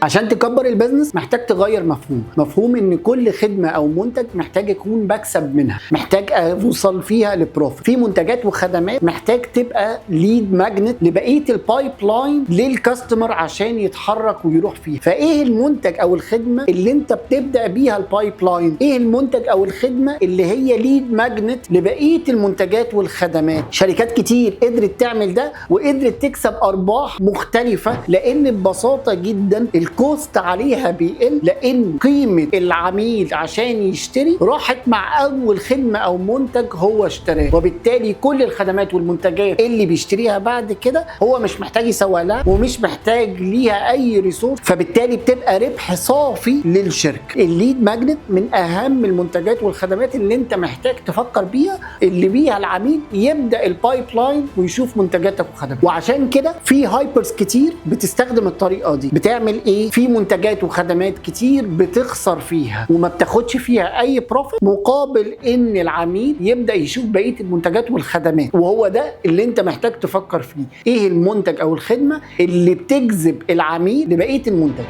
عشان تكبر البيزنس محتاج تغير مفهوم ان كل خدمه او منتج محتاج يكون بكسب منها، محتاج اوصل فيها لبروفيت. في منتجات وخدمات محتاج تبقى ليد ماجنت لبقيه البايب لاين للكاستمر عشان يتحرك ويروح فيها. فايه المنتج او الخدمه اللي انت بتبدا بيها البايب لاين؟ ايه المنتج او الخدمه اللي هي ليد ماجنت لبقيه المنتجات والخدمات؟ شركات كتير قدرت تعمل ده وقدرت تكسب ارباح مختلفه، لان ببساطه جدا الكوست عليها بيقل، لان قيمه العميل عشان يشتري راحت مع اول خدمه او منتج هو اشتراه، وبالتالي كل الخدمات والمنتجات اللي بيشتريها بعد كده هو مش محتاج يسوق لها ومش محتاج ليها اي ريسورس، فبالتالي بتبقى ربح صافي للشركه. الليد ماجنت من اهم المنتجات والخدمات اللي انت محتاج تفكر بيها، اللي بيها العميل يبدا البايب لاين ويشوف منتجاتك وخدماتك. وعشان كده في هايبرز كتير بتستخدم الطريقه دي. بتعمل ايه؟ في منتجات وخدمات كتير بتخسر فيها وما بتاخدش فيها اي بروفيت، مقابل ان العميل يبدا يشوف بقيه المنتجات والخدمات. وهو ده اللي انت محتاج تفكر فيه، ايه المنتج او الخدمه اللي بتجذب العميل لبقيه المنتج.